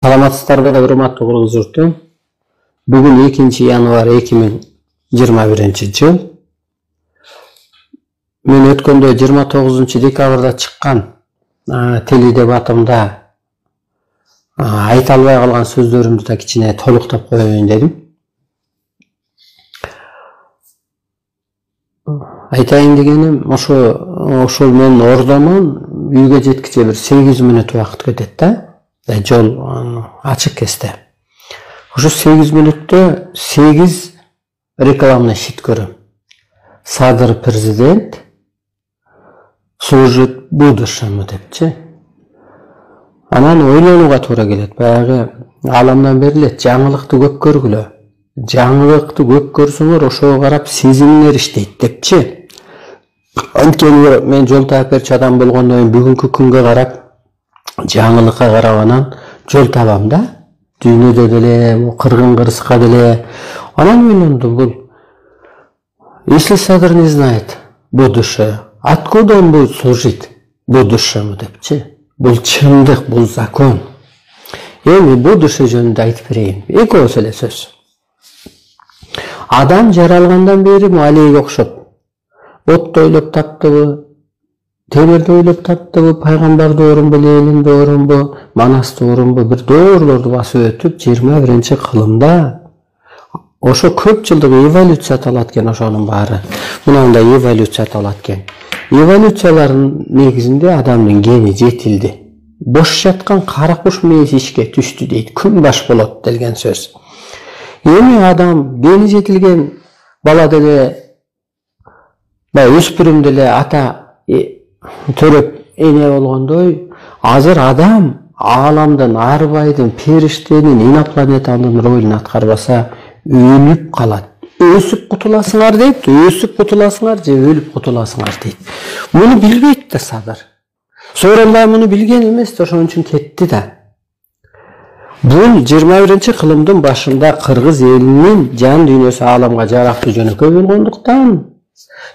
Саламатсыздарбы, урматтуу кыргыз журту. Бүгүн 2 январь 2021 жыл. Мен өткөндө 29 декабрда чыккан теледебатымда айта албай калган сөздөрүмдү да кичине толуктап коеюн дедим. Айтайын дегеним, ошол мен ордомон үйгө жеткиче бир 8 мүнөт убакыт кетет да. Жол ачык кесте. Ошо 8 мүнөттө 8 рекламный щит көрөм. Садыр президент служит будущему депчи. Анан ойлонууга туура келет. Баягы аламдан берилет, жаңылыкты көп көргүлө. Жаңылыкты көп көрсөңөр ошого карап сезимиңер иштейт депчи. Анткени мен жол таап берчү адам болгондон кийин бүгүнкү күнгө карап жаңылыкка карап анан жол табам да. Дүйнөдө деле, кыргын кырыска деле. Анан ойлондум, бул если Садыр не знает будущее, откуда он будет служить будущему депчи. Бул чындык, бул закон. Эми будущее жөнүндө айтып берейин. Экөөсү эле сөз. Адам жаралгандан бери малейге окшоп. Отто ойлоп таптыбы, темирди ойлоп таптыбы, пайгамбарды орунбу, Ленинди орунбу, Манасты орунбу, бир доорлорду басып өтүп 21-кылымда ошо көп жылдык эволюция аталат экен ошонун баары. Мынандай эволюция аталат экен. Эволюциялардын негизинде адамдын гени жетилди. Бош жаткан кара куш мээси ишке түштү дейт. Күн баш болот деген сөз. Эми адам гени жетилген бала деле, өспүрүм деле ата төрөп эне болгондой, азыр адам ааламдын, арбайдын, периштенин, инопланетанын ролун аткарбаса өлүп калат. Өсүп кутуласыңар дейт, өсүп кутуласыңар же өлүп кутуласыңар дейт. Муну билбейт да Садыр. Сооронбай муну билген эмес, ошон үчүн кетти да. Бул 21-кылымдын башында кыргыз элинин жан дүйнөсү ааламга жарактуу жөнөкөй болгондуктан,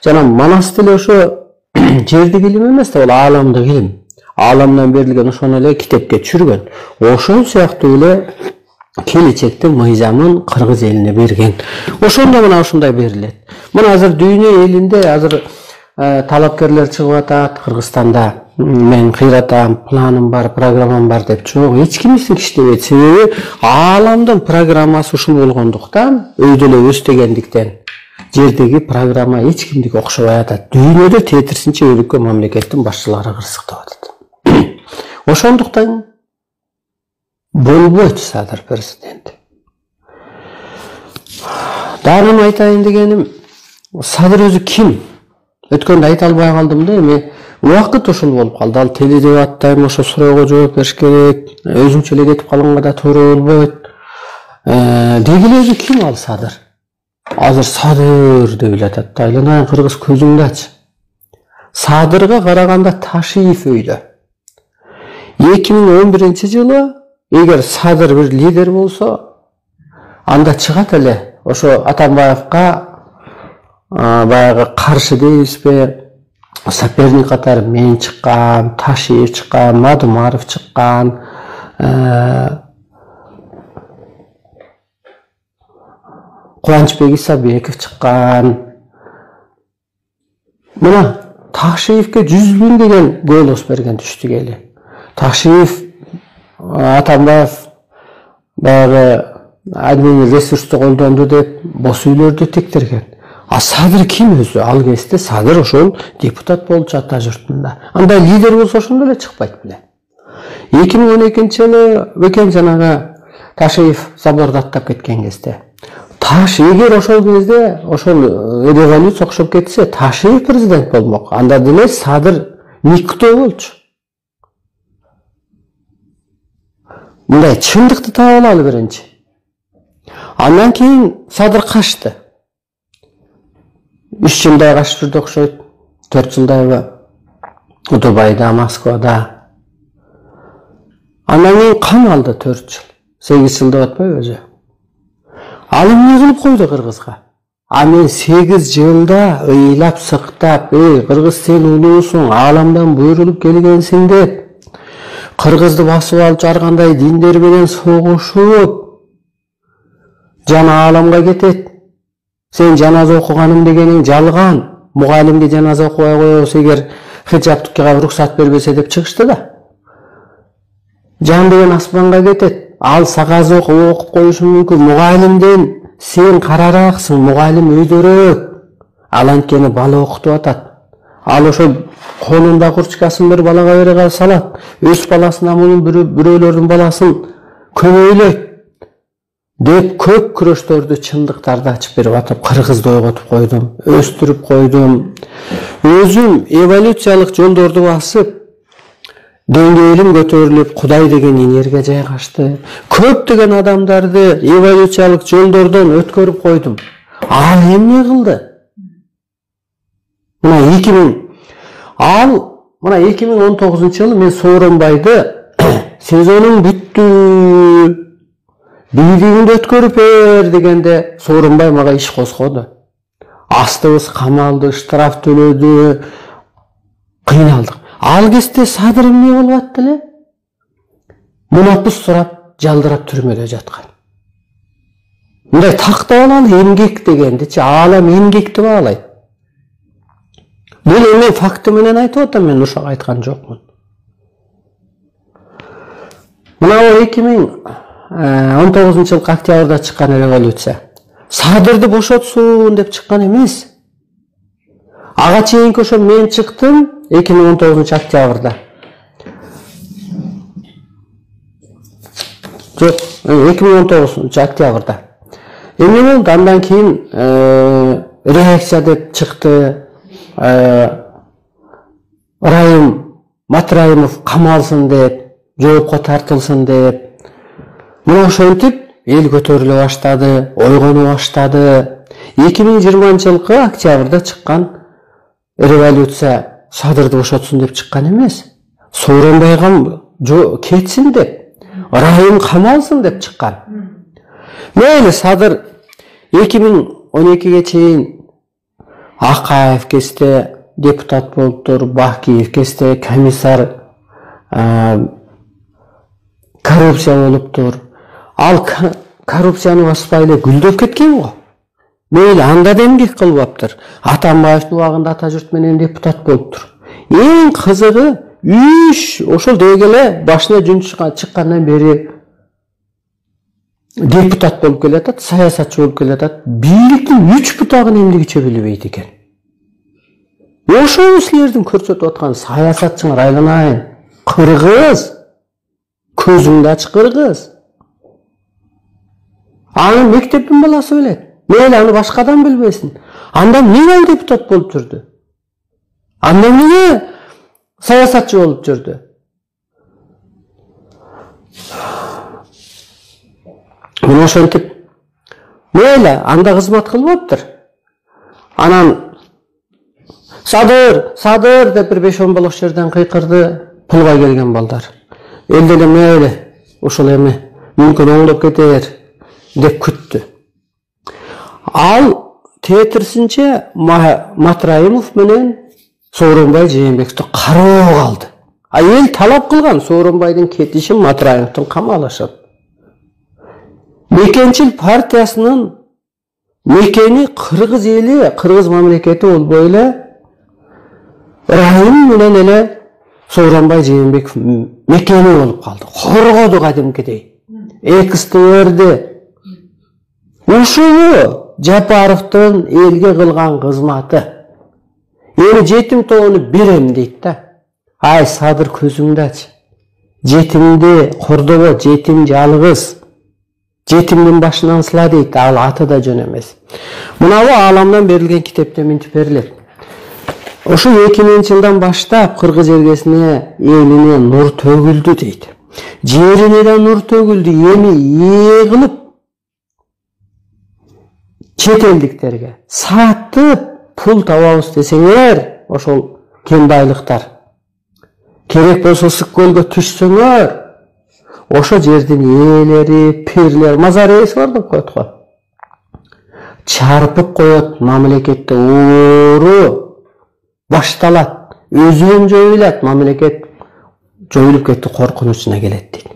жана Манас деле ошо жердик илим эмес да, бул ааламдык илим. Ааламдан берилген ошону эле китепке түшүргөн. Ошол сыяктуу эле келечектин мыйзамын кыргыз элине берген. Ошондо мына ушундай берилет. Мына азыр дүйнө элинде азыр талапкерлер чыгып атат Кыргызстанда. Мен кыйратам, планым бар, программам бар деп. Жок, эч ким иштебейт. Себеби ааламдын программасы ушул болгондуктан, өйдө эле өстөгөндүктөн жердеги программа эч кимдике окшобой атат. Дүйнөдө тетирсинче өлкө мамлекеттин башчылары кырсыктап атат. Ошондуктан болбойт Садыр президент. Дагы айтайын дегеним, Садыр өзү ким? Өткөндө айта албай калдым да, эми убакыт ушул болуп калды. Ал теледебаттайм, ошо суроого жооп бериш керек. Өзүнчө эле кетип калганга да туура болбойт. Деги эле өзү ким ал Садыр? Азыр Садыр деп эле атат да. Айланайын кыргыз көзүңдү ач. Садырга караганда Ташиев өйдө. 2011-жылы эгер Садыр бир лидер болсо, анда чыгат эле ошо Атамбаевка баягы каршы дейбизби, соперник катары мен чыккан, Ташиев чыккан, Мадумаров чыккан, Кубанычбек Исабеков чыккан. Мына Ташиевке 100 000 деген голос берген түштүк эли. Ташиев, Атамбаев баягы админ ресурсту колдонду деп бос үйлөрдү тектирген. А Садыр ким өзү? Ал кезде Садыр ошол депутат болчу ата журтунда. Андай лидер болсо ошондо эле чыкпайт беле. 2012-жылы бекен жанагы Ташиев заборду аттап кеткен кезде. Эгер ошол кезде ошол революция окшоп кетсе, Ташиев президент болмок. Анда деле Садыр никто болчу. Мындай чындыкты таап алалы биринчи. Андан кийин Садыр качты. 3 жылдай качып жүрдү окшойт. 4 жылдайбы Дубайда, Москвада. Андан кийин камалды 4 жыл. 8 жыл деп атпайбы өзү? Ал эмне кылып койду кыргызга? А мен 8 жылда ыйлап сыктап, кыргыз сен улуусуң, ааламдан буйрулуп келгенсиң деп Кыргызды басып алып жаргандай диндер менен согушуп жана ааламга кетет. Сен жаназа окуганым дегениң жалган. Мугалимге жаназа окубай коебуз эгер хиджаб туккага уруксат бербесе деп чыгышты да. Жан деген аспанга кетет. Ал сагаз окуп коюшу мүмкүн. Мугалимден сен карараксың, мугалим өйдөрөөк. Ал анткени бала окутуп атат. Ал ошо колунда курчкасын бир балага бере салат. Өз баласына мунун бирөөлөрдүн баласын көбөйлөйт деп көп күрөштөрдү, чындыктарды ачып берип атып, кыргызды ойготуп койдум, өстүрүп койдум. Өзүм эволюциялык жолдорду басып, деңгээлим көтөрүлүп, Кудай деген энергия жайгашты. Көптөгөн адамдарды эволюциялык жолдордон өткөрүп койдум. Ал эмне кылды? Мына 2019-жылы мен Сооронбайды сезонуң бүттү, бийлигиңди өткөрүп бер дегенде Сооронбай мага иш козгоду. Астыбыз камалды, штраф төлөдү, кыйналдык. Ал кезде Садыр эмне болуп атты эле? Мунапыс сурап, жалдырап түрмөдө жаткан. Мындай тактап алалы эмгек дегендичи, аалам эмгекти баалайт. Бул эми факты менен айтып атам, мен ушак айткан жокмун. Мына 2019-жылкы октябрда чыккан революция. Садырды бошотсун деп чыккан эмес. Ага чейинки ошо мен чыктым 2019-октябрда. Жок, 2019-октябрда. Эми болду, андан кийин реакция деп чыкты. Райым Матраимов камалсын деп, жоопко тартылсын деп. Мына ошентип эл көтөрүлө баштады, ойгону баштады. 2020-жылкы октябрда чыккан революция Садырды бошотсун деп чыккан эмес. Сооронбайга кетсин деп, Райым камалсын деп чыккан. Мейли Садыр 2012-ге чейин Акаев кесте депутат болуптур, Бакиев кесте комиссар коррупция болуптур. Ал коррупцияны баспай эле гүлдөп кеткен го. Мейли анда да эмгек кылбаптыр. Атамбаевдин убагында ата журт менен депутат болуптур. Эң кызыгы ошол дегеле башына жүн чыккандан бери депутат болуп келатат, саясатчы болуп келатат. Бийликтин 3 бутагын эмдигиче билбейт экен. Ошол силердин көрсөтүп аткан саясатчыңар, айланайын. Кыргыз, көзүңдү ач кыргыз. Аны мектептин баласы билет. Мейли аны башкадан билбесин. Анда эмне ал депутат болуп жүрдү? Анда эмне саясатчы болуп жүрдү? Мына ошентип мейли анда кызмат кылбаптыр. Анан Садыр деп бир 5-10 балык жерден кыйкырды, пулга келген балдар. Эл деле мейли ушул эми мүмкүн оңдоп кетер деп күттү. Ал тетирсинче Матраимов менен Сооронбай Жээнбековду кароого алды. Эл талап кылган Сооронбайдын кетишин, Матраимовдун камалышын. Мекенчил партиясынын мекени кыргыз эли, кыргыз мамлекети болбой эле Райым менен эле Сооронбай Жээнбеков мекени болуп калды. Коргоду кадимкидей. Эксти берди. Ушул Жапаровдун элге кылган кызматы. Эми жетим тобуну берем дейт да. Ай Садыр көзүңдү ач. Жетимди кордобо, жетим жалгыз. Жетимдин башынан сыла дейт, ал аты да жөн эмес. Мынабу ааламдан берилген китепте мынтип берилет. Ошо 2000-жылдан баштап кыргыз элгесине, элине нур төгүлдү дейт. Жерине да нур төгүлдү, эми кылып чет элдиктерге сатып пул табабыз десеңер, ошол кен байлыктар керек болсо Ысык көлгө түшсөңөр, ошо жердин ээлери, пирлер, мазареси бар деп коет го. Чарпып коет, мамлекетте ууру башталат, өзүн жоюлат, мамлекет жоюлуп кетти, коркунучуна келет дейт.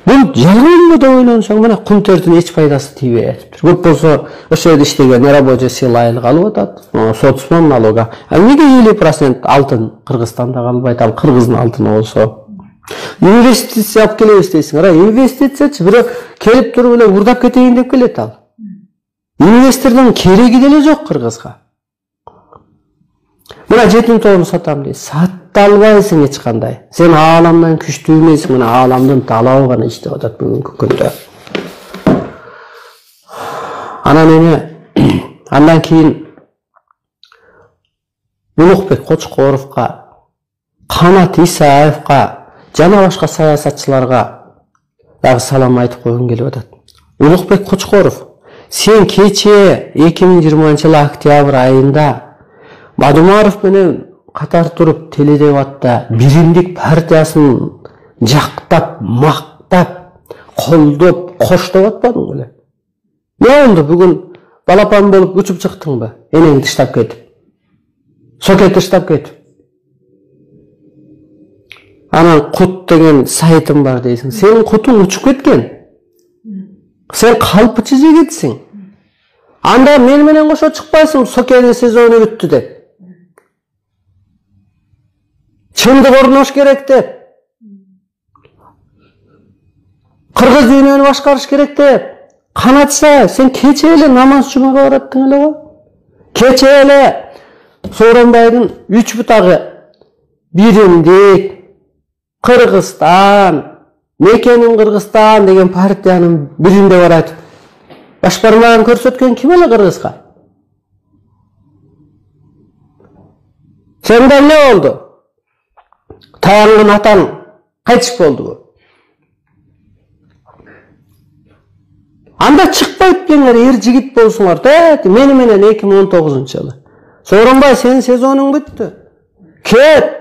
Бул жалганбы деп ойлонсоң, мына кум тердин эч пайдасы тийбей атыптыр. Көп болсо ошол жерде иштеген рабочий сила айлык алып атат, соцмон налога. А эмнеге 50% алтын Кыргызстанда калбайт, ал Кыргыздын алтыны болсо? Инвестиция алып келебиз дейсиңер, инвестициячы бирок келип туруп эле урдап кетейин деп келет ал. Инвестордун кереги деле жок Кыргызга. Мына 7-9 сатам дейт, сата албайсың эч кандай. Сен ааламдан күчтүү эмессиң, мына ааламдын талабы гана иштеп атат бүгүнкү күндө. Андан кийин Улукбек Кочкоровго, Канат Исаевго жана башка саясатчыларга дагы салам айтып койгум келип атат. Улукбек Кочкоров, сен кече 2020 октябрь айында Бадумаров менен катар туруп Теледебатта Биримдик партиясын жактап, мактап, колдоп, коштоп атпадың беле? Не болду бүгүн балапан болуп учуп чыктыңбы? Энеңди таштап кетип. Соке таштап кетип. Анан кут деген сайтым бар дейсиң. Сенин кутуң учуп кеткен. Сен калпычы жигитсиң. Анда мен менен кошо чыкпайсың, Сокенин сезону бүттү деп. Чындык орнош керек деп. Кыргыз дүйнөнү башкарыш керек деп. Канатса, сен кече эле намаз жумага бараттың эле го. Кече эле Сооронбайдын 3 бутагы Биримдик, Кыргызстан, Мекенин Кыргызстан деген партиянын биринде барат. Баш бармагын көрсөткөн ким эле Кыргызга? Сенде эмне болду? Таянгын атаң кайтыш болдубу? Анда чыкпайт деңер, эр жигит болсуңар да, мени менен 2019-жылы. Сооронбай, сенин сезонуң бүттү. Кет.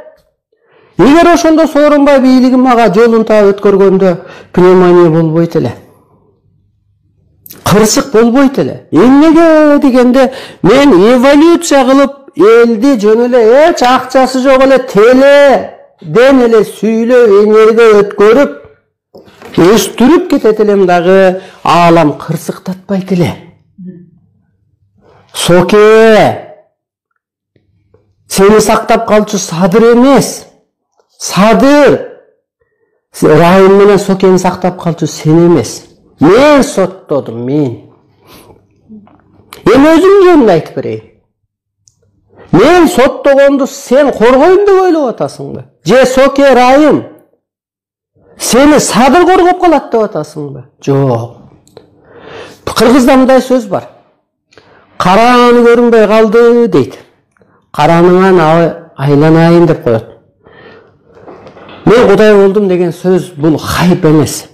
Эгер ошондо Сооронбай бийлигин мага жолун таап өткөргөндө пневмония болбойт эле. Кырсык болбойт эле. Эмнеге дегенде мен эволюция кылып элди жөн эле эч акчасы жок эле теледен эле сүйлөп энерге өткөрүп өстүрүп кетет элем дагы аалам кырсыктатпайт эле. Соке, сени сактап калчу Садыр эмес. Садыр. Райым менен Сокени сактап калчу сен эмес. Мен соттодум, мен. Эми өзүм жөнүндө айтып берейин. Мен соттогонду сен коргойм деп ойлоп атасыңбы? Же Соке Райым сени Садыр коргоп калат деп атасыңбы? Жок. Кыргызда мындай сөз бар. Карааны көрүнбөй калды дейт. Караныңан айланайын деп коет. Мен Кудай болдум деген сөз бул хайп эмес.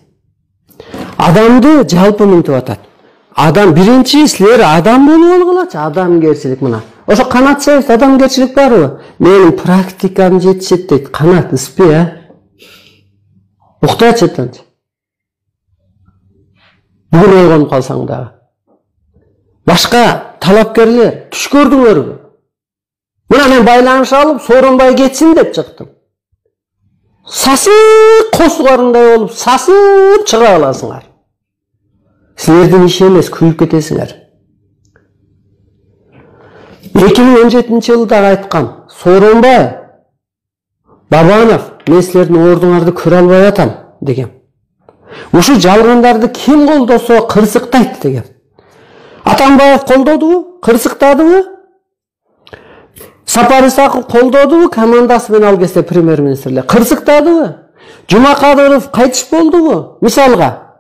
Адамды жалпы минтип атат. Адам биринчи силер адам болуп алгылачы, адамгерчилик мына. Ошо Канат Саев адамгерчилик барбы? Менин практикам жетишет дейт. Канат ыспы, а? Уктачы танчы. Бүгүн ойгонуп калсаң дагы. Башка талапкерлер түш көрдүңөрбү? Мына мен байланыш алып Сооронбай кетсин деп чыктым. Сасып косугарындай болуп, сасып чыга аласыңар. Силердин иши эмес, күйүп кетесиңер. 2017-жылда айткан Сооронбай, Бабанов, мен силердин ордуңарды көрө албай атам деген. Ушу жалгандарды ким колдосо кырсыктайт деген. Атамбаев колдодубу? Кырсыктадыбы? Сапар Исаков колдодубу? Командасы менен ал кезде премьер-министрлер кырсыктадыбы? Жумакадыров кайтыш болдубу? Мисалга.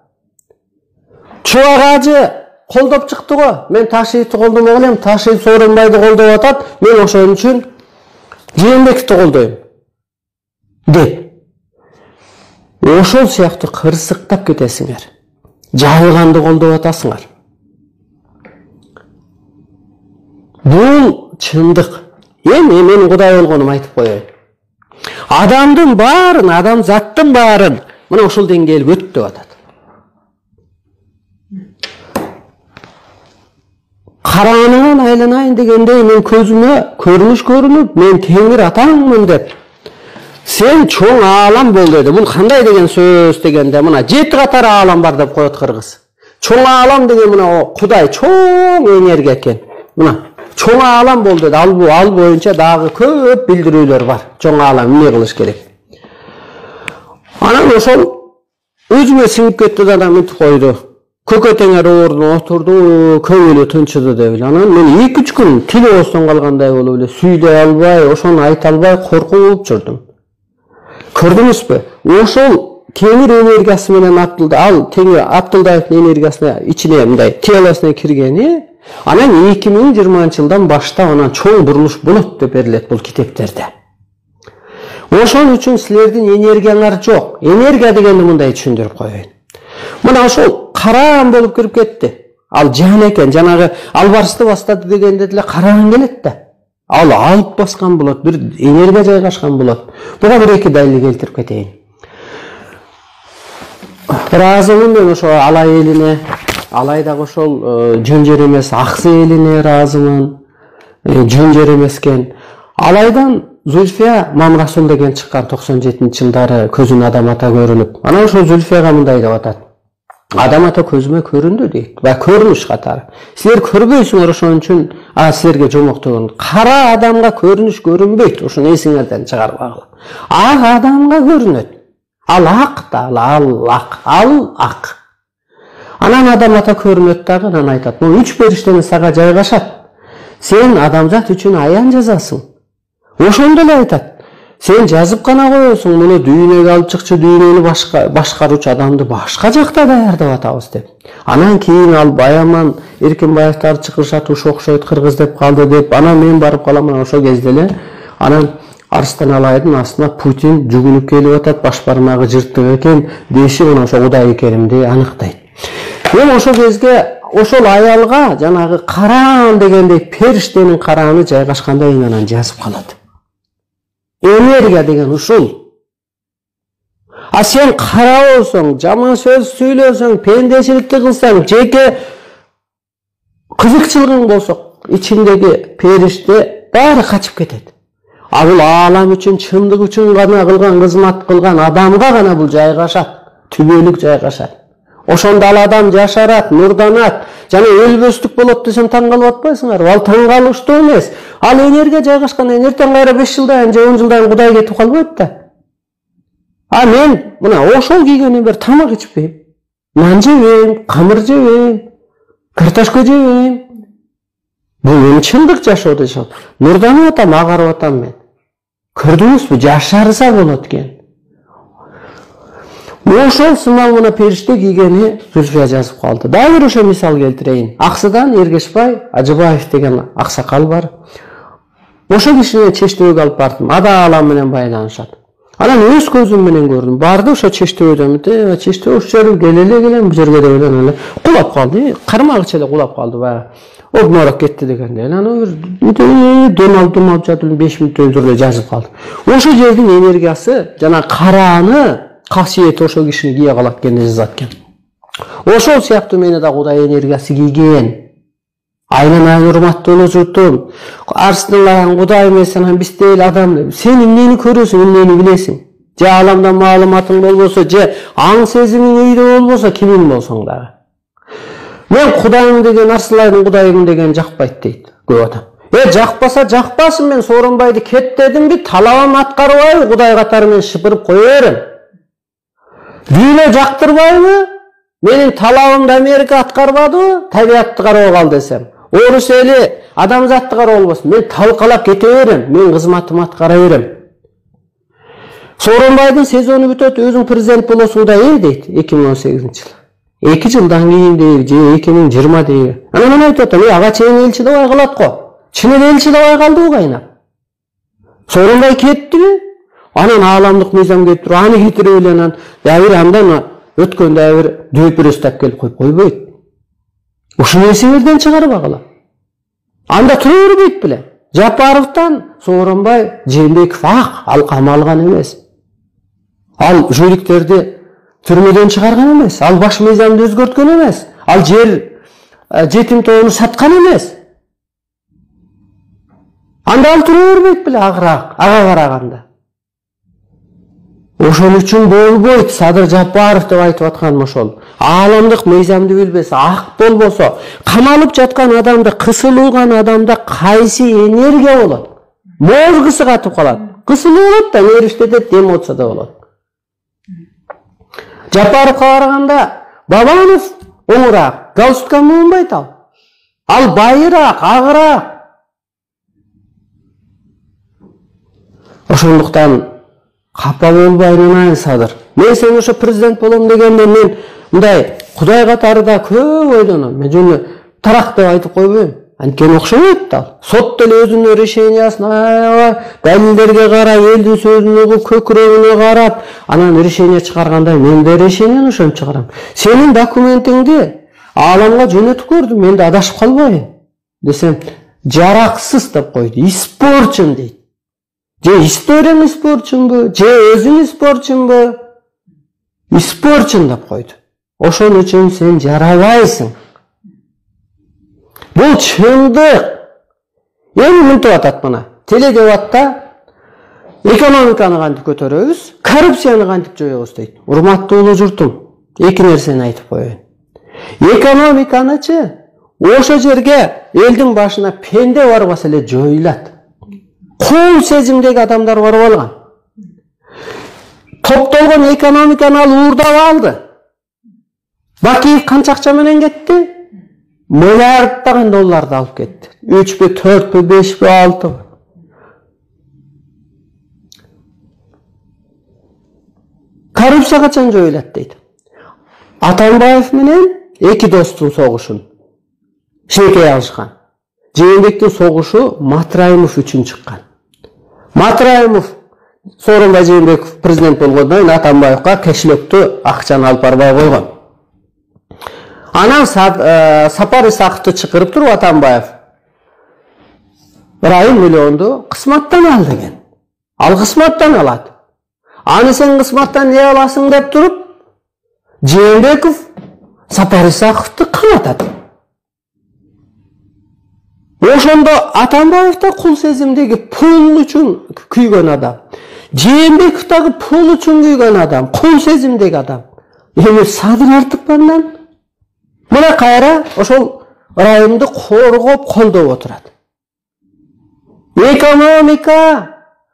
Чубак Ажы колдоп чыкты го. Мен Ташиевди колдомок элем, Ташиев Сооронбайды колдоп атат, мен ошон үчүн Жээнбековди колдойм деп. Ошол сыяктуу кырсыктап кетесиңер. Жалганды колдоп атасыңар. Бул чындык. Эми мен Кудай болгонум айтып коеюн. Адамдын баарын, адамзаттын баарын мына ошол деңгээлге өттүп атат. Караанынан айланайын дегенде мен көзүмө көрүнүш көрүнүп, мен Теңир атаңмын деп Sen çoğun ağlam bol dedi. Бұл қандай деген сөз дегенде, мына 7 қатар ağlam бар деп қояды қырғыз. Çoğun ağlam деген мына o Құдай çoğun энергия екен. Мына çoğun ağlam бол dedi. Ал бойынша дағы көп билдирүүлөр бар. Çoğun ağlam эмне кылыш керек. Анан ошол өзүмө сиңип кетти да адам мынтип койду. Көкөтеңер ордуна отурду, көңүлү тынчыды деп эле. Анан мен 2-3 күн тил оостон калгандай болуп эле, сүйлөй албай, ошону айта албай коркуп жүрдүм. Көрдүңүзбү? Ошол кеңир энергиясы менен Абдылдаевдин энергиясына ичине мындай телосуна киргени, анан 2020-жылдан баштап анан чоң бурулуш болот деп берилет бул китептерде. Ошон үчүн силердин энергияңар жок. Энергия дегенди мындай түшүндүрүп коеюн. Мына ошол караан болуп кирип кетти. Ал жан экен, жанагы албарысты бастады дегенде деле караан келет да. Ал алып баскан болот, бир энергия жайгашкан болот. Буга бир эки далил келтирип кетейин. Ыраазымын мен ошо Алай элине, Алай дагы ошол жөн жер эмес Аксы элине ыраазымын. Жөн жер эмес экен. Алайдан Зүлфия Мамрасул деген чыккан 97-жылдары көзүн адам ата көрүнүп. Анан ошо Зүлфияга мындай деп атат. Адам ата көзүмө көрүндү дейт. Ва көрүнүш катары. Силер көрбөйсүңөр, ошон үчүн силерге жомоктогон. Кара адамга көрүнүш көрүнбөйт. Ошону эсиңерден чыгарбагыла. Ак адамга көрүнөт. Ал ак да, ал ак. Анан адам ата көрүнөт дагы, анан айтат. Бул 3 периштени сага жайгашат. Сен адамзат үчүн аян жазасың. Ошондо эле айтат. Сен жазып гана коесуң, муну дүйнөгө алып чыкчы, дүйнөнү башкаруучу адамды башка жакта даярдап атабыз деп. Анан кийин ал Баяман Эркинбаевдер чыгышат, ушу окшойт кыргыз деп калды деп. Анан мен барып калам, ошо кезде эле анан Арыстан Алайдын астына Путин жүгүнүп келип атат, баш бармагы жыртык экен, деши мына ошо Кудай Керимди аныктайт. Мен ошо кезге ошол аялга жанагы караан дегендей периштенин карааны жайгашкандай анан жазып калат. Энергия деген ушул. А сен кара болсоң, жаман сөз сүйлөсөң, пендечиликти кылсаң, жеке кызыкчылыгың болсо, ичиңдеги периште баары качып кетет. А бул аалам үчүн, чындык үчүн гана кылган кызмат кылган адамга гана бул жайгашат, түбөлүк жайгашат. Ошондо ал адам жашарат, нурданат, жана өлбөстүк болот десем таң калып атпайсыңарбы? Ал таң калыштуу эмес. Ал энергия жайгашкан, эртең кайра 5 жылдан же 10 жылдан Кудай кетип калбайт да. А мен мына ошол кийгеним бер тамак ичпейм. Нан жебейм, камыр жебейм, картошка жебейм. Бул мен чындык жашоо дешем. Нурданып атам, агарып атам мен. Көрдүңүзбү? Жашарса болот экен. Ошол сымал мына периште кийгени Зүлфия жазып калды. Дагы бир ошо мисал келтирейин. Аксыдан Эргешбай Ажыбаев деген аксакал бар. Ошо кишини Чештөбөгө алып бардым. Ада алам менен байланышат. Анан өз көзүм менен көрдүм. Барды ошо Чештөбөдө, Чештөбө ушул жерге келеле, бул жерге деп эле кулап калды. Кармагыча эле кулап калды баягы. Обморок кетти дегенде. Анан дем алып жатып 5 мүнөт өлтүрүп жазып калды. Ошо жердин энергиясы жана карааны касиети ошо кишини кие калат экен жазат экен. Ошол сыяктуу мени да Кудай энергиясы кийген. Айланайын урматтуу журтум. Арсынларың Кудай эмес, анан биз дейли адам. Сен эмнени көрөсүң, эмнени билесиң? Же аламдан маалыматың болбосо, же аң сезимиң өйдө болбосо, кимиң болсоң дагы. Мен Кудайым деген, Арсылайдын Кудайым деген жакпайт дейт көп адам. Жакпаса жакпасын, мен Сооронбайды кет дедимби, талабым аткарбайбы, Кудай катары мен шыпырып кое берем. Дүйнө жактырбайбы? Менин талабымды Америка аткарбадыбы? Табиатты карап кал десем. Орус эли адамзатты карап болбосун. Мен талкалап кете берем. Мен кызматымды аткара берем. Сооронбайдын сезону бүтөт, өзүң президент болосуң да дейт 2018-жылы. 2 жылдан кийин дейт, же 2020 дейт. Анан айтып атам, ага чейин элчи дебай калат го. Чынын элчи дебай калдыбы кайнап? Сооронбай кеттиби? Анан ааламдык мыйзам келип туруп, аны кетирип эле анан дагы андан өткөн дагы дөйпүр ұстап келип коюп койбойт. Ушуну эсиңерден чыгарбагыла. Анда тура бербейт беле. Жапаровдон Сооронбай Жээнбеков ал камалган эмес. Ал жүйрүктөрдү түрмөдөн чыгарган эмес. Ал баш мыйзамды өзгөрткөн эмес. Ал жер жетим тоону саткан эмес. Анда ал тура бербейт беле ага караганда. Ошол үчүн болбойт Садыр Жапаров деп айтып атканым ошол. Ааламдык мыйзамды билбесе, ак болбосо, камалып жаткан адамда, кысылган адамда кайсы энергия болот? Мозгусу катып калат. Кысылуу болот да, нервтеде дем отса да болот. Жапаровго караганда Бабанов оңураак, галстукка муунбайт ал. Ал байыраак, агыраак. Ошондуктан капа болбай унайын Садыр. Мен сен ошо президент болом дегенде мен мындай Кудай катарында көп ойлоном. Мен жөн тарак деп айтып койбойм. Анткени окшобойт да. Сот деле өзүнүн решениясын далилдерге карап, элдин сөзүнө угуп, көкүрөгүнө карап, анан решение чыгарганда мен да решениени ошентип чыгарам. Сенин документиңди ааламга жөнөтүп көрдүм, мен да адашып калбайын десем, жараксыз деп койду. Испорчен дейт. Же историяң испорченбу, же өзүң испорченбу? Испорчен деп койду. Ошон үчүн сен жарабайсың. Бул чындык. Эми мынтип атат мына. Теледебатта экономиканы кантип көтөрөбүз, коррупцияны кантип жоебуз дейт. Урматтуу улуу журтум, эки нерсени айтып коеюн. Экономиканычы ошо жерге элдин башына пенде барбаса эле жоюлат. Кул сезимдеги адамдар барып алган. Топтолгон экономиканы ал уурдап алды. Бакиев канча акча менен кетти? Миллиарддаган долларды алып кетти. 3 4 5 6. Коррупция качан жоюлат дейт. Атамбаев менен эки достун согушун шекей алышкан. Жээнбектин согушу Матраимов үчүн чыккан. Матраимов Сооронбай Жээнбеков президент болгондон кийин Атамбаевга кешлөктү акчаны алып барбай койгон. Анан Сапар Исаковду чакырып туруп Атамбаев 1 миллионду кысматтан ал деген. Ал кысматтан алат. Аны сен кысматтан не аласың деп туруп, Жээнбеков Сапар Исаковду канатат. Ошондо Атамбаев да кул сезимдеги пул үчүн күйгөн адам. Жээнбеков дагы пул үчүн күйгөн адам, кул сезимдеги адам. Эми Садыр артык бандан мына кайра ошол районду коргоп, колдоп отурат. Экономика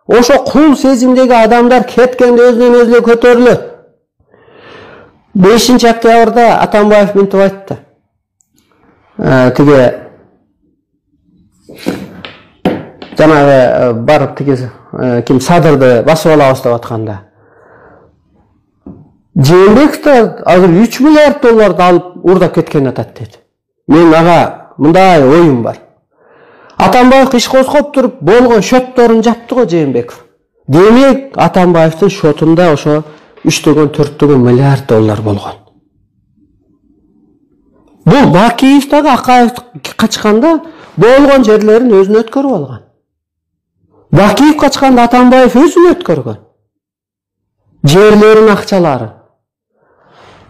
ошо кул сезимдеги адамдар кеткенде өзүнөн өзү көтөрүлөт. 5 октябрда Атамбаев мынтип айтты. Тиги жанагы барып тиги ким Садырды басып алабыз деп атканда. Жээнбеков азыр 3 миллиард долларды алып уурдап кеткен атат дейт. Мен ага мындай оюм бар. Атамбаев иш козгоп туруп болгон счетторун жапты го Жээнбеков. Демек Атамбаевдин счетунда ошо 3-4 миллиард доллар болгон. Бул Бакиев дагы Акаев качканда болгон жерлерин өзүнө өткөрүп алган. Бакиев качканда Атамбаев өзүнө өткөргөн. Жерлерин, акчаларын.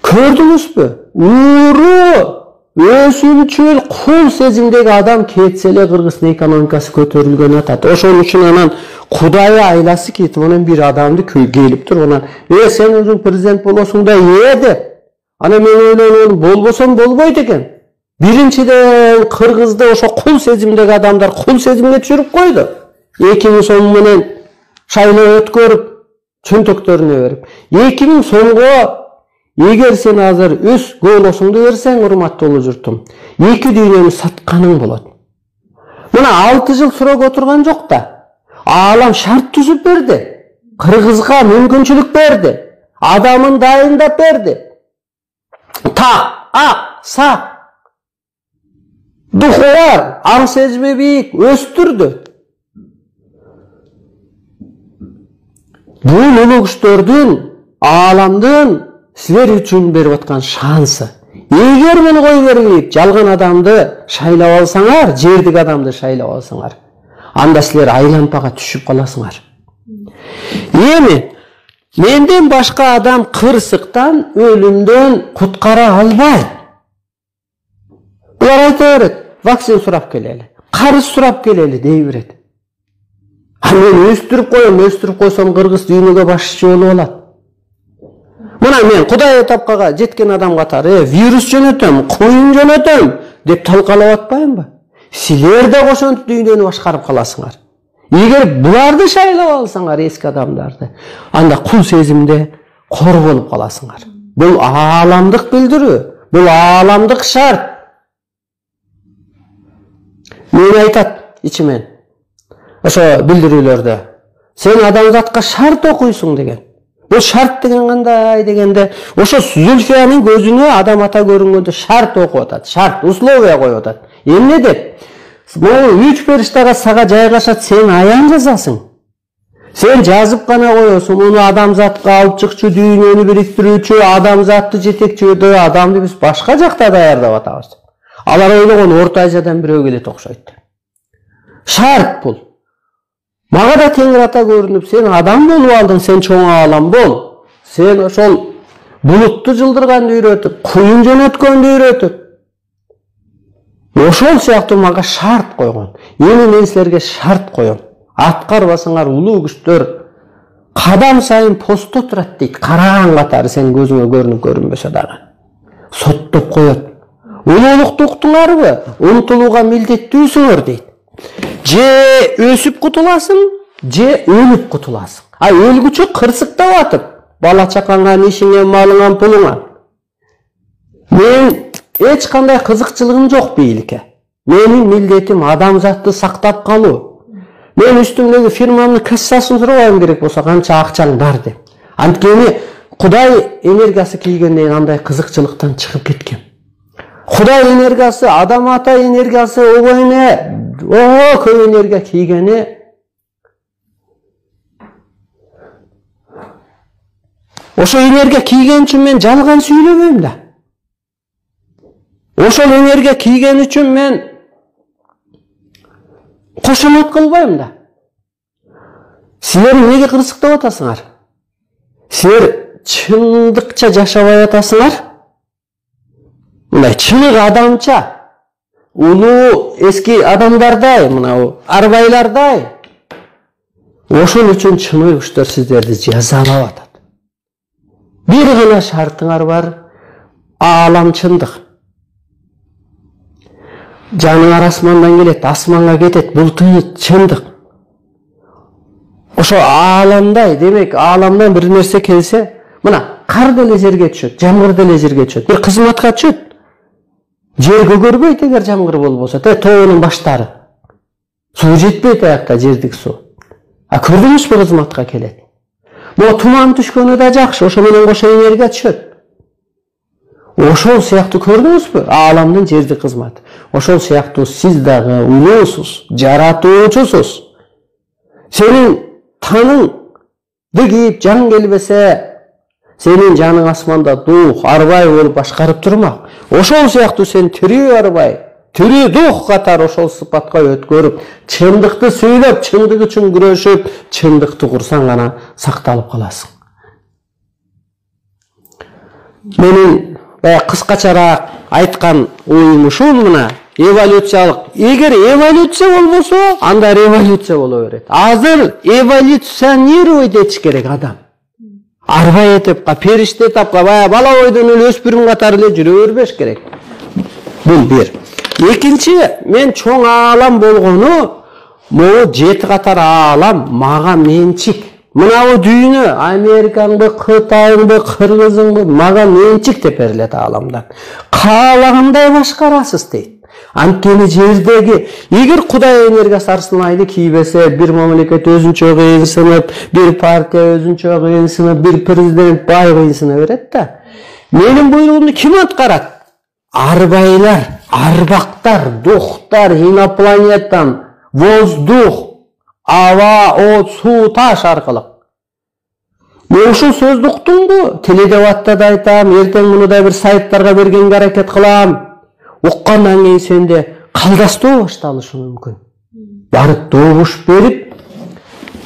Көрдүңүзбү? Ууру, өсүнчүл, кул сезимдеги адам кетсе эле Кыргыздын экономикасы көтөрүлгөн атат. Ошон үчүн анан Кудайы айласы кетип, анан бир адамды келип туруп, анан сен өзүң президент болосуң да деп. Анан мен ойлойм, болбосом болбойт экен. Биринчиден Кыргызды ошо кул сезимдеги адамдар кул сезимге түшүрүп койду. 2000 сом менен шайлоо өткөрүп, чөнтөктөрүнө берип. 2000 сомго эгер сен азыр өз голосуңду берсең, урматтуу улуу журтум, 2 дүйнөнү сатканың болот. Мына 6 жыл сурок отурган жок да. Аалам шарт түзүп берди. Кыргызга мүмкүнчүлүк берди. Адамын дайындап берди. Сак, духу бар, аң сезими бийик, өстүрдү. Бул улуу күчтөрдүн, ааламдын силер үчүн берип аткан шансы. Эгер мени кой берип, жалган адамды шайлап алсаңар, жердик адамды шайлап алсаңар, анда силер айлампага түшүп каласыңар. Эми менден башка адам кырсыктан, өлүмдөн куткара албайт. Булар айта берет, вакцина сурап келели, карыз сурап келели дей берет. Мен өстүрүп койсом Кыргыз дүйнөгө башчы болуп алат. Мына мен Кудай этапкага жеткен адам катары вирус жөнөтөм, коюн жөнөтөм деп талкалап атпайынбы? Силер да ошентип дүйнөнү башкарып каласыңар. Эгер буларды шайлап алсаңар, эски адамдарды, анда кул сезимде кор болуп каласыңар. Бул ааламдык билдирүү, бул ааламдык шарт. Мен айтат ичимен ошо билдирүүлөрдө, сен адамзатка шарт окуйсуң деген. Бул шарт деген кандай дегенде, ошо Зүлфиянын көзүнө адам ата көрүнгөндө шарт окуп атат, шарт, условия коюп атат. Эмне деп? Могу 3 периштага сага жайгашат, сен аян жазасың. Сен жазып гана коесуң, муну адамзатка алып чыкчу, дүйнөнү бириктирүүчү, адамзатты жетекчү, адамды биз башка жакта даярдап атабыз. Алар ойлогон Орто Азиядан бирөө келет окшойт. Шарт бул. Мага да Теңир ата көрүнүп, сен адам болуп алдың, сен чоң аалам бол. Сен ошол булутту жылдырганды үйрөтүп, куюн жөнөткөндү үйрөтүп. Ошол сыяктуу мага шарт койгон. Эми мен силерге шарт коем. Аткарбасаңар улуу күчтөр кадам сайын постто турат дейт. Караган катары сен көзүңө көрүнүп көрүнбөсө дагы. Соттоп коет. Улуулукту уктуңарбы? Умтулууга милдеттүүсүңөр дейт. Же өсүп кутуласың, же өлүп кутуласың. Өлгүчө кырсыктап атып, бала чакаңа, ишиңе, малыңа, пулуңа. Мен эч кандай кызыкчылыгым жок бийликке. Менин милдетим адамзатты сактап калуу. Мен үстүмдөгү фирмамдын кассасын сурабайм керек болсо, канча акчаң бар деп. Анткени Кудай энергиясы кийгенден кийин андай кызыкчылыктан чыгып кеткем. Кудай энергиясы, адам ата энергиясы, көп энергия кийгени. Ошо энергия кийген үчүн мен жалган сүйлөбөйм да. Ошол энергия кийген үчүн мен кошомат кылбайм да. Силер эмнеге кырсыктап атасыңар? Силер чындыкча жашабай атасыңар? Мындай чынык адамча, улуу эски адамдардай, мына арбайлардай. Ошол үчүн чыныгы күчтөр сиздерди жазалап атат. Бир гана шартыңар бар, аалам чындык. Жаныңар асмандан келет, асманга кетет, бул чындык. Ошо ааламдай, демек ааламдан бир нерсе келсе, мына кар деле жерге түшөт, жамгыр деле жерге түшөт, бир кызматка түшөт. Жер көгөрбөйт эгер жамгыр болбосо, тоонун баштары. Суу жетпейт аякта, жердик суу. Көрдүңүзбү кызматка келет. Могу туман түшкөнү да жакшы, ошо менен кошо энергия түшөт. Ошол сыяктуу көрдүңүзбү? Ааламдын жердик кызматы. Ошол сыяктуу сиз дагы улуусуз, жаратуучусуз. Сенин таныңды кийип жан келбесе, сенин жаның асманда дух, арбай болуп башкарып турмак. Ошол сыяктуу сен тирүү арбай, тирүү дух катары ошол сыпатка өткөрүп, чындыкты сүйлөп, чындык үчүн күрөшүп, чындыкты курсаң гана сакталып каласың. Менин кыскачараак айткан оюм ушул мына эволюциялык. Эгер эволюция болбосо, анда революция боло берет. Азыр эволюционировать этиш керек адам. Арбай этапка, периште этапка, бала бойдон эле өспүрүм катары эле жүрө бербеш керек. Бул бир. Экинчи, мен чоң аалам болгону, могу 7 катар аалам мага менчик. Мына дүйнө, Америкаңбы, Кытайыңбы, Кыргызыңбы, мага менчик деп берилет ааламдан. Каалагандай башкарасыз дейт. Анткени жердеги, эгер Кудай энергиясы арсынайды кийбесе, бир мамлекет өзүнчө кыйынсынып, бир партия өзүнчө кыйынсынып, бир президент бай кыйынсына берет да. Менин буйругумду ким аткарат? Арбайлар, арбактар, духтар, инопланеттан, воздух, аба, от, суу, таш аркылуу. Мен ушул сөздү уктумбу? Теледебатта да айтам, эртең муну да бир сайттарга бергенге аракет кылам. Уккандан кийин сенде калдастоо башталышы мүмкүн. Барып добуш берип,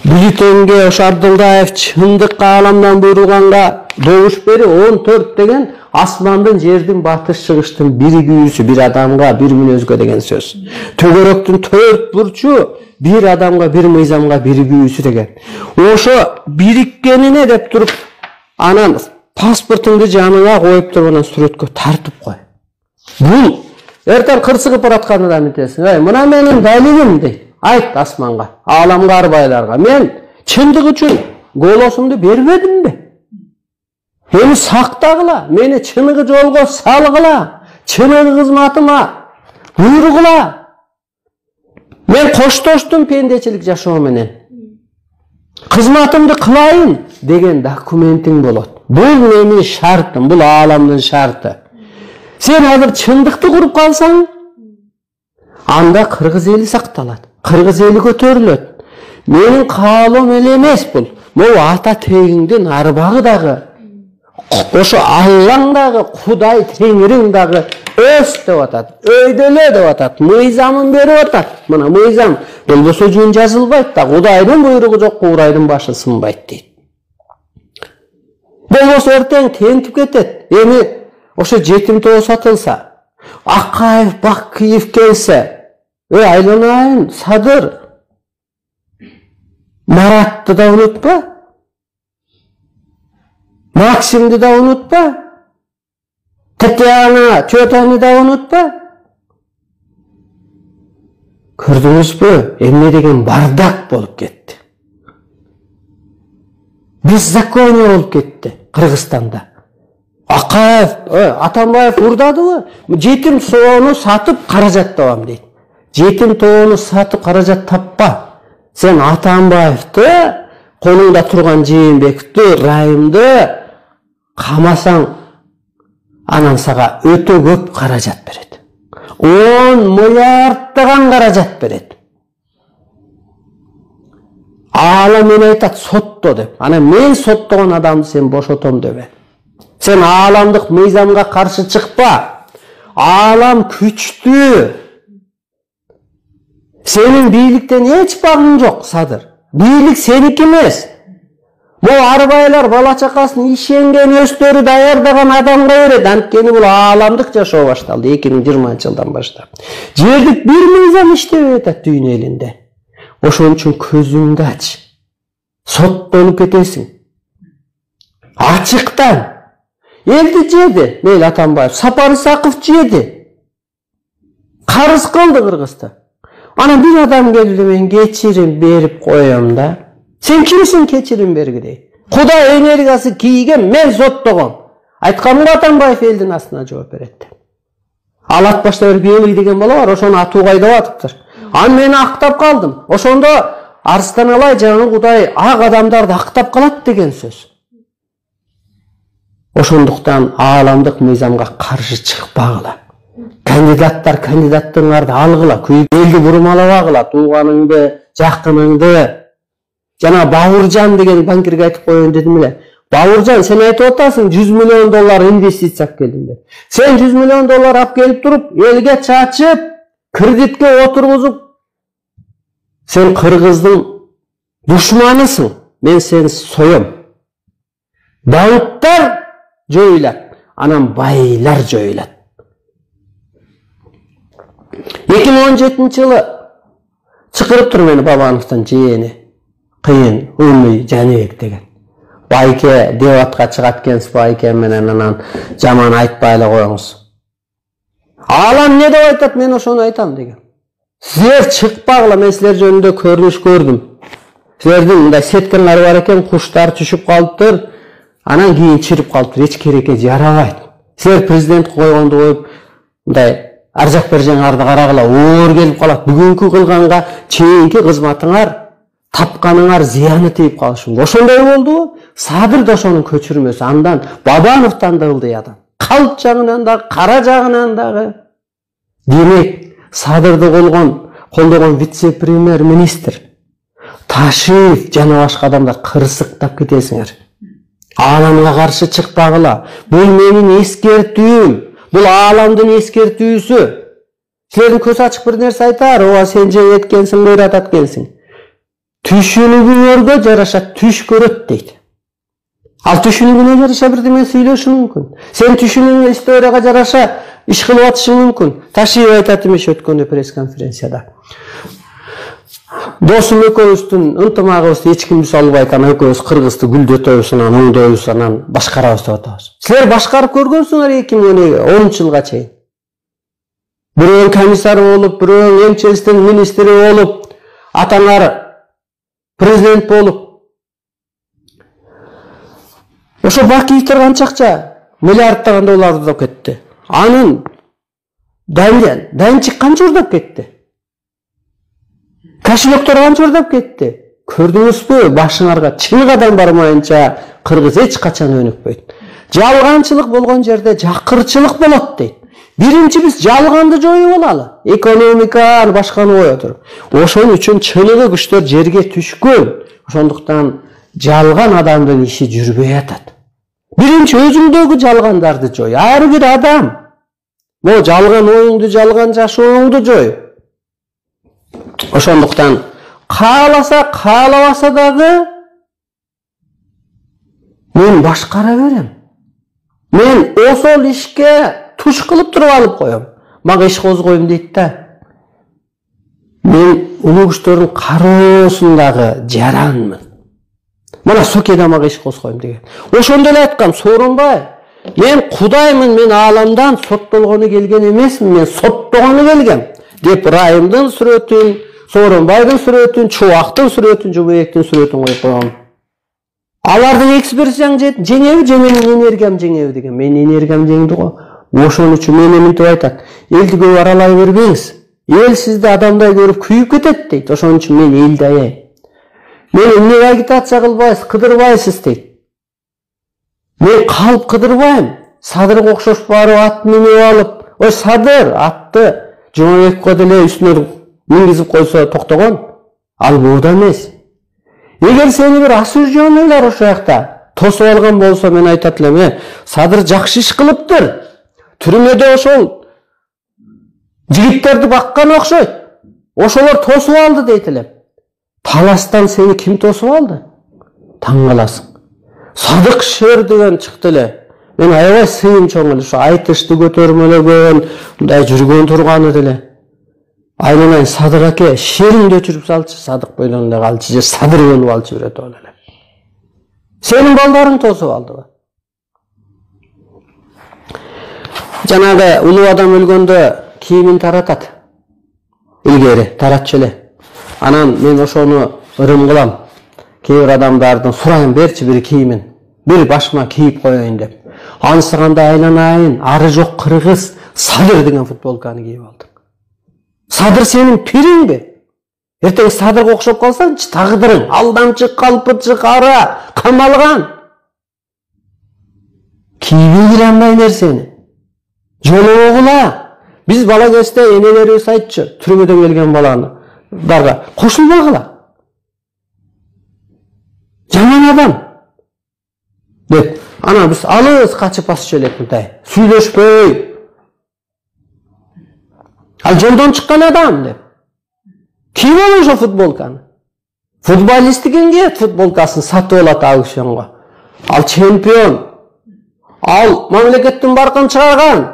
бюллетенге ошо Абдылдаев чындык ааламдан буйруганга добуш берип, 14 деген асмандын, жердин, батыш, чыгыштын биригүүсү, бир адамга, бир мүнөзгө деген сөз. Төгөрөктүн 4 бурчу бир адамга, бир мыйзамга биригүүсү деген. Ошо бириккенине деп туруп, анан паспортыңды жаныңа коюп туруп анан сүрөткө тартып кой. Бул эртең кырсыгып баратканда да айтасың, "Эй, мына менин далилим" дейт. Айт асманга, ааламга, арбайларга. Мен чындык үчүн голосумду бербедимби? Мени сактагыла, мени чыныгы жолго салгыла, чыныгы кызматыма буйругула. Мен коштоштум пендечилик жашоо менен. Кызматымды кылайын деген документиң болот. Бул менин шартым, бул ааламдын шарты. Сен азыр чындыкты куруп калсаң, анда кыргыз эли сакталат, кыргыз эли көтөрүлөт. Менин каалоом эле эмес бул. Могу ата тегиңдин арбагы дагы, ошо Аллаң дагы, Кудай Теңириң дагы өс деп атат, өйдөлө деп атат, мыйзамын берип атат. Мына мыйзам болбосо жөн жазылбайт да, Кудайдын буйругу жок, Курайдын башы сынбайт дейт. Болбосо эртең тентип кетет. Эми ошо жетим тоо сатылса, Акаев, Бакиев келсе, айланайын, Садыр, Маратты да унутпа, Максимди да унутпа, Татьяна, Чөтаны да унутпа. Көрдүңүзбү, эмне деген бардак болуп кетти. Беззаконие болуп кетти Кыргызстанда. Акаев, Атамбаев урдадыбы? Жетим тоону сатып каражат табам дейт. Жетим тоону сатып каражат таппа. Сен Атамбаевди, колуңда турган Жээнбековди, Райымды камасаң, анан сага өтө көп каражат берет. 10 миллиарддаган каражат берет. Аалам мен айтат, сотто деп. Анан мен соттогон адамды сен бошотом дебе. Сен ааламдык мыйзамга каршы чыкпа. Аалам күчтүү. Сенин бийликтен эч багың жок, Садыр. Бийлик сеники эмес. Бул арбайлар бала чакасын ишенген, өстөрү даярдаган адамга берет. Анткени бул ааламдык жашоо башталды 2020-жылдан баштап. Жердик бир мыйзам иштебей атат дүйнө элинде. Ошон үчүн көзүңдү ач. Соттолуп кетесиң. Ачыктан. Элди жеди, мейли Атамбаев, Сапар Исаков жеди. Карыз кылды Кыргызды. Анан бир адам келди, мен кечирим берип коем да. Сен кимсиң кечирим бергидей? Кудай энергиясы кийген, мен соттогом. Айтканымга Атамбаев элдин астына жооп берет. Ал ат башта бир Бейли деген бала бар, ошону атууга айдап атыптыр. Ан мен актап калдым. Ошондо Арстан Алай жаңы Кудай ак адамдарды актап калат деген сөз. Ошондуктан ааламдык мыйзамга каршы чыкпагыла. Кандидаттар кандидаттыңарды алгыла, элди бурмалабагыла, тууганыңды, жакыныңды. Жана Бауыржан деген банкирге айтып коеюн дедим эле. Бауыржан, сен айтып атасың, $100 миллион инвестиция алып келдим деп. Сен $100 миллион алып келип туруп, элге чачып, кредитке отургузуп, сен Кыргыздын душманысың. Мен сени соем. Банктар жоюлат, анан байлар жоюлат. 2017-жылы чакырып тур мени Бабановдун жээни, кыйын Умий Жаныбек деген. Байке дебатка чыгат экенсиз, байке менен анан жаман айтпай эле коюңуз. Алам эмне деп айтат, мен ошону айтам деген. Силер чыкпагыла, мен силер жөнүндө көрүнүш көрдүм. Силердин мындай сеткалар бар экен, куштар түшүп калыптыр, анан кийин чирип калыптыр, эч керекке жарабайт. Силер президент койгонду коюп, мындай аржак бержеңарды карагыла, оор келип калат. Бүгүнкү кылганга чейинки кызматыңар, тапканыңар зыяны тийип калышы мүмкүн. Ошондой болду, Садыр да ошонун көчүрмөсү. Андан Бабановдон да ылдый адам. Калп жагынан да, кара жагынан дагы. Демек, Садырды колдогон вице-премьер-министр Ташиев жана башка адамдар кырсыктап кетесиңер. Ааламга каршы чыкпагыла. Бул менин эскертүүм. Бул ааламдын эскертүүсү. Силердин көз ачык бир нерсе айтар, ооба сен же эткенсиң, бөйрөт аткенсиң. Түшүнүгүңөргө жараша түш көрөт дейт. Ал түшүнүгүнө жараша бирдеме сүйлөшү мүмкүн. Сен түшүнүгүң историяга жараша иш кылып атышың мүмкүн. Ташиев айтат эмес өткөндө пресс-конференцияда. досум экөөбүздүн ынтымагыбызды эч ким буза албайт, анан экөөбүз Кыргызды гүлдөтөбүз, анан оңдойбуз, анан башкарабыз деп атабыз. Силер башкарып көргөнсүңөр 2010 жылга чейин. Бирөө комиссар болуп, бирөө МЧСтин министри болуп, атаңар президент болуп. Ошо Бакиевдер канча акча миллиарддаган доллар уурдап кетти. Анын дайынчык канча уурдап кетти? Кошелектор канча уурдап кетти? Көрдүңүзбү? Башыңарга чыныгыдан бармайынча Кыргыз эч качан өнүкпөйт. Жалганчылык болгон жерде жакырчылык болот дейт. Биринчи биз жалганды жоюп алалы. Экономика башканы кое туруп. Ошон үчүн чыныгы күчтөр жерге түшкөн. Ошондуктан жалган адамдын иши жүрбөй атат. Биринчи өзүңдөгү жалгандарды жой. Ар бир адам бул жалган оюңду, жалган жашооңду жой. Ошондуктан кааласа, каалабаса дагы мен башкара берем. Мен осол ишке туш кылып туруп алып коем. Мага иш козгойм дейт да. Мен улуу күчтөрдүн кароосундагы жаранмын. Мына Сокеда мага иш козгойм деген. Ошондо эле айткам, Сооронбай, мен Кудаймын, мен ааламдан соттолгону келген эмесмин, мен соттогону келгем деп Райымдын сүрөтүн, Сооронбайдын сүрөтүн, Чубактын сүрөтүн, Жубоектин сүрөтүн коюп койгом. Алардын экспертизаң жеңеби же менин энергиям жеңеби деген. Менин энергиям жеңди го. Ошон үчүн мен мынтип айтат. Элди көп аралай бербеңиз. Эл сизди адамдай көрүп күйүп кетет дейт. Ошон үчүн мен элди аяйм. Мен эмне агитация кылбайсыз, кыдырбайсыз дейт. Мен калып кыдырбайм. Садырга окшош барып ат минип алып, ой Садыр атты Жомабековго деле үстүнө мингизип койсо токтогон. Ал буда эмес. Эгер сени бир осужденныйлар ошол жакта тосуп алган болсо, мен айтат элем, Садыр жакшы иш кылыптыр. Түрмөдө ошол жигиттерди баккан окшойт. Ошолор тосуп алды дейт элем. Таластан сени ким тосуп алды? Таң каласың. Садык шер деген чыкты эле. Мен аябай сыйым чоң эле, ошо айтышты көтөрмөлөгөн, мындай жүргөн турганы деле. Айнанайын Садыр аке, шериңди өчүрүп салчы, Садык бойдон эле калчы, же Садыр өнүп алчы бирөтө эле. Сенин балдарың тосуп алдыбы? Жанагы улуу адам өлгөндө кийимин таратат. Илгери таратчу эле. Анан мен ошону ырым кылам. Кээ бир адамдардын сурайын, берчи бир кийимин. Бир башыма кийип коеюн деп. Анысыганда айланайын, ары жок Кыргыз Садыр деген футболканы кийип алдым. Садыр сенин пириңби? Эртең Садырга окшоп калсаңчы, тагдырың алдамчы, калпычы, кара, камалган. Кийип кире албай нерсени. Жолугула. Биз бала кезде энелерибиз айтчы, түрмөдөн келген баланы дарга кошулбагыла. Жаман адам деп, ана биз алыс качып басчу элек мындай, сүйлөшпөй. Ал жолдон чыккан адам деп. Кийип ал ошо футболканы. Футболист дегенге футболкасын сатып алат ал кишинго. Ал чемпион. Ал мамлекеттин баркын чыгарган.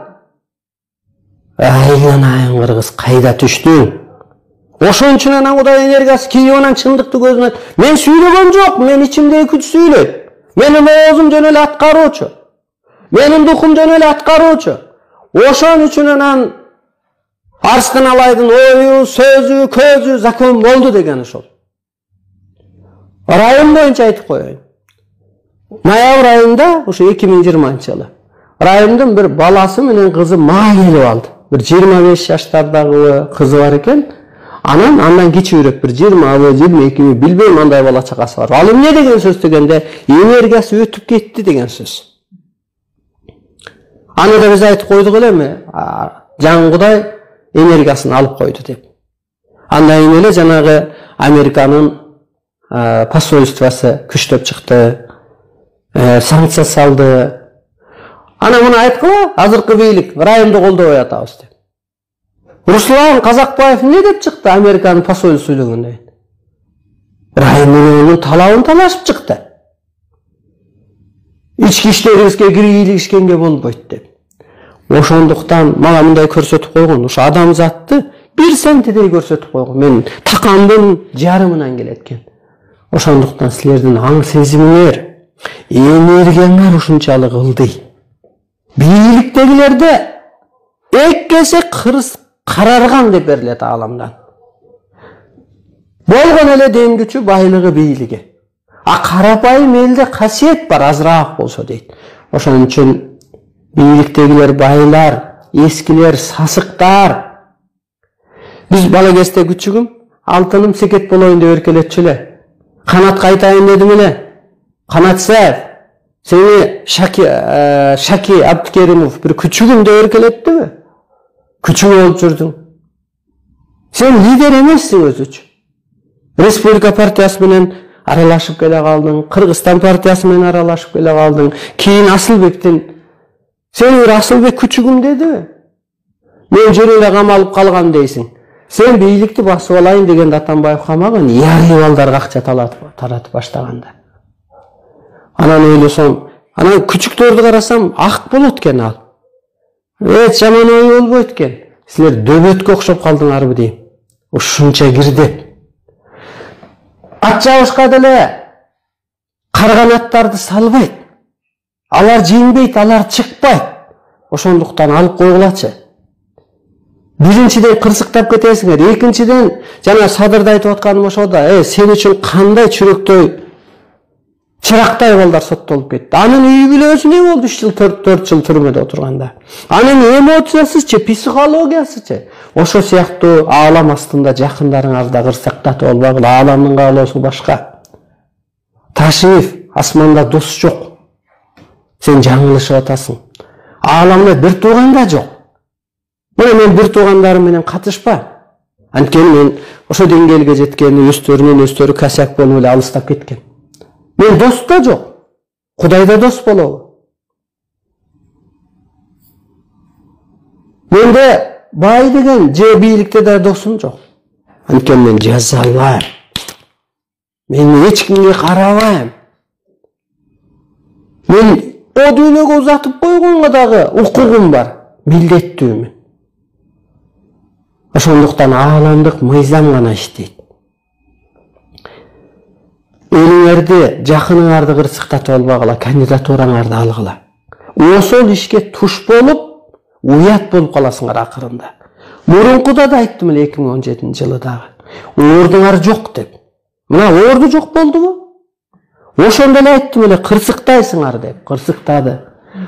Айланайын Кыргыз кайда түштүң? Ошон үчүн анан Кудай энергиясы кийип анан чындыкты көзүнө. Мен сүйлөгөн жок, мен ичимдеги күч сүйлөйт. Менин оозум жөн эле аткаруучу. Менин духум жөн эле аткаруучу. Ошон үчүн анан Арстан Алайдын ою, сөзү, көзү закон болду деген ошол. Район боюнча айтып коеюн. Ноябрь айында, ошо 2020-жылы, райондун бир баласы менен кызы мага келип алды. Бир 25 жаштардагы кызы бар экен. Андан кичүүрөөк бир 20 22 билбейм, андай бала чакасы бар. Ал эмне деген сөз дегенде, энергиясы өтүп кетти деген сөз. Аны да биз айтып койдук элеби? Жан Кудай энергиясын алып койду деп. Андан эле жанагы Американын посольствосы күчтөп чыкты. Санкция салды. Ана муну айткыла, азыркы бийлик районду колдобой атабыз деп. Руслан Казакбаев эмне деп чыкты Американын посолу сүйлөгөндө? Райондун талабын талашып чыкты. Ички иштерибизге киргизишкенге болбойт деп. Ошондуктан мага мындай көрсөтүп койгон, ошо адамзатты 1 сентидей көрсөтүп койгон. Мен такандын жарымынан келет экен. Ошондуктан силердин аң сезимиңер, энергияңар ушунчалык ылдый. Бийликтегилерде эккесе карарган деп берилет ааламдан. Болгон эле дем күчү, байлыгы, бийлиги. А карапайым элде касиет бар, азыраак болсо дейт. Ошон үчүн бийликтегилер байлар, эскилер, сасыктар. Биз бала кезде күчүгүм, алтыным секет болоюн деп эркелетчү эле. Канат кайтайын дедим эле. Канат Саев, сени Шаки Абдыкеримов бир күчүгүм деп эркелеттиби? Күчүң болуп жүрдүң. Сен лидер эмессиң өзүчү. Республика партиясы менен аралашып келе калдың, Кыргызстан партиясы менен аралашып келе калдың. Кийин Асылбектин сен Асылбек күчүгүм дедиби? Мен жөнүндө камалып калган дейсиң. Сен бийликти басып алайын дегенде Атамбаев камаган, ярый балдарга акча таратып баштаганда. Анан ойлосом, анан күчүктөрдү карасам, ак болот экен ал. Жаман ой болбойт экен. Силер дөбөткө окшоп калдыңарбы дейм. Ушунча кирди. Ат жабышка деле карганаттарды салбайт. Алар жеңбейт, алар чыкпайт. Ошондуктан алып койгулачы. Биринчиден кырсыктап кетесиңер, экинчиден жана Садырда айтып атканым ошо да, сен үчүн кандай чүрөктөй, чырактай балдар соттолуп кетти. Анын үй бүлөсү не болду 3 жыл, 4 жыл түрмөдө отурганда? Анын эмоциясычы, психологиясычы? Ошо сыяктуу аалам астында жакындарыңарды кырсыктатып албагыла, ааламдын каалоосу башка. Ташиев, асманда дос жок. Сен жаңылышып атасың. Ааламда бир тууган да жок. Мен бир туугандарым менен катышпа. Анткени мен ошо деңгээлге жеткен, өздөрү косяк болуп эле алыстап кеткен. Мен дос да жок. Кудай да дос болобу. Менде бай деген же бийликте да досум жок. Анткени мен жазалайм. Мен эч кимге карабайм. Мен о дүйнөгө узатып койгонго дагы укугум бар, милдеттүүмүн. Ошондуктан ааламдык мыйзам гана иштейт. Элиңерди, жакыныңарды кырсыктатып албагыла, кандидатураңарды алгыла. Ошол ишке туш болуп, уят болуп каласыңар акырында. Мурункуда да айттым эле 2017 жылы дагы. Ордуңар жок деп. Мына орду жок болдубу? Ошондо эле айттым эле кырсыктайсыңар деп, кырсыктады.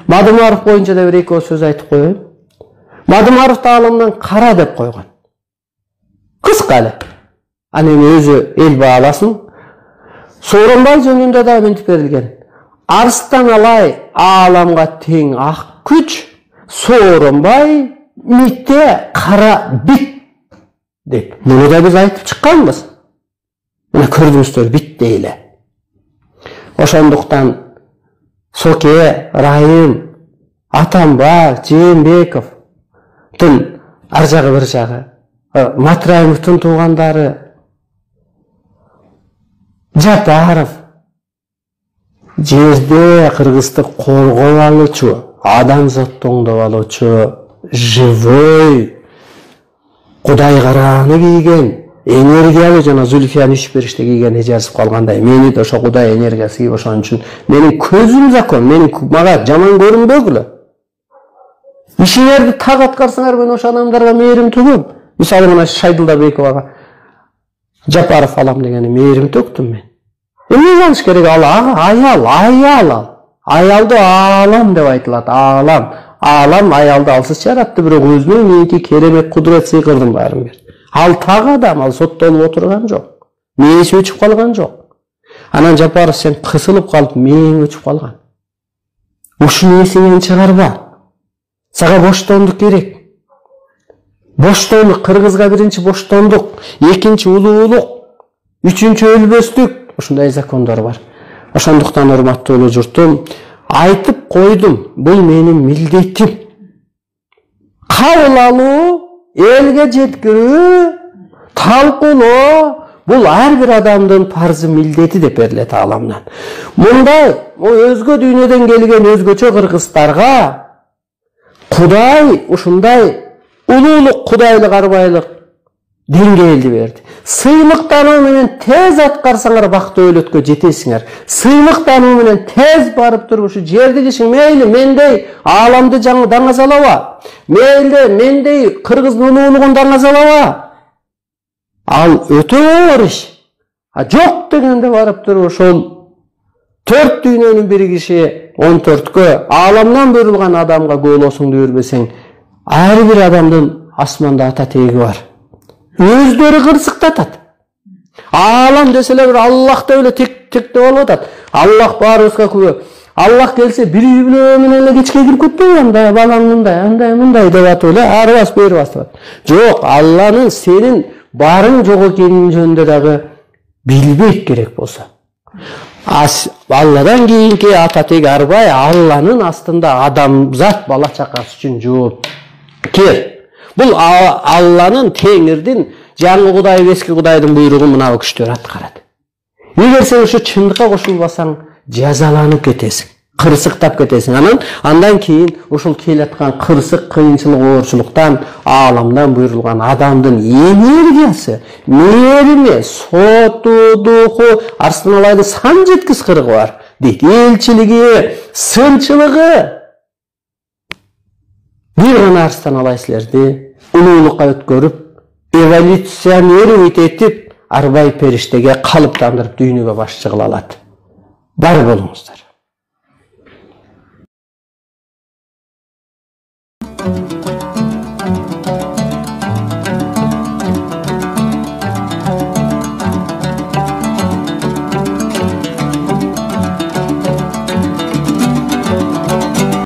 Мадымаров боюнча да бир экөө сөз айтып коеюн. Мадымаров ааламдан кара деп койгон. Кыска эле. Анан өзү эл бааласын. Сооронбай жөнүндө да мынтип берилген. Арстан алай ааламга тең ак күч, Сооронбай митте кара бит деп. Муну да биз айтып чыкканбыз. Мына көрдүңүздөр, бит дейле. Ошондуктан Соке, Райым, Атамбаев, Жээнбековдун ар жагы бир жагы, Матраимовдун туугандары, Жапаров жерде кыргыздык коргоп алуучу, адамзатты оңдоп алуучу, живой, Кудай карааны кийген, энергиялы жана Зульфия Нишбериште кийген эжарсып калгандай. Мени да ошо Кудай энергиясы кийип, ошон үчүн менин көзүм закон, мага жаман көрүнбөгүлө. Ишиңерди так аткарсаңар, мен ошо адамдарга мээрим төгөм. Мисалы мына Шайдылда Бейковага Жапаров алам дегени мээрим төктүм мен. Эмне кылыш керек? Ал аял. Аялды аалам деп айтылат, аалам. Аалам аялды алсыз жаратты, бирок өзүнө меники керемет кудурет сыйкырдын баарын берди. Ал так адам, ал соттолуп отурган жок. Мээси өчүп калган жок. Анан Жапаров сен кысылып калып, мээң өчүп калган. Ушуну эсиңен чыгарба. Сага боштондук керек. Боштондук, Кыргызга биринчи боштондук, экинчи улуулук, үчүнчү өлбөстүк. Ушундай закондор бар. Ошондуктан урматтуу улуу журтум, айтып койдум, бул менин милдетим. Кабыл алуу, элге жеткирүү, талкуулоо, бул ар бир адамдын парзы, милдети деп берилет ааламдан. Мындай өзгө дүйнөдөн келген өзгөчө кыргыздарга Кудай ушундай улуулук, кудайлык, арбайлык деңгээлди берди. Сыйлыктануу менен тез аткарсаңар бактуу өлөткө жетесиңер. Сыйлыктануу менен тез барып туруп ушу жерди кишиң мейли мендей ааламды даңа салаба. Мейли мендей кыргыздын улуулугун даңа салаба. Ал өтө оор иш. Жок дегенде барып туруп ошол 4 дүйнөнүн бир киши 14кө ааламдан буйрулган адамга көөлосуңду бербесең, ар бир адамдын асманда ата теги бар. Өздөрү кырсыктатат. Алам деселер бир Аллах деп эле тек болуп атат. Аллах баарыбызга күбө. Аллах келсе бир үй менен эле кечке кирип кетпейби, андай балаң мындай деп атып эле арыбас бербас деп. Жок, Алланын сенин барың жок экенин жөнүндө дагы билбейт керек болсо. Алладан кийинки ата теги арбай Алланын астында адамзат бала чакасы үчүн жоопкер. Бул Алланын, Теңирдин, жаңы Кудай, эски Кудайдын буйругун мына күчтөр аткарат. Эгер сен ушу чындыкка кошулбасаң, жазаланып кетесиң, кырсыктап кетесиң. Андан кийин ушул келаткан кырсык, кыйынчылык, оорчулуктан, ааламдан буйрулган адамдын энергиясы, мээрими, соту, духу, Арсеналайдын сан жеткис кырыгы бар дейт. Элчилиги, сынчылыгы. Бир гана Арсеналай силерди улуулукка өткөрүп, эволюционировать этип, арбай периштеге калыптандырып дүйнөгө башчы кыла алат. Бар болуңуздар.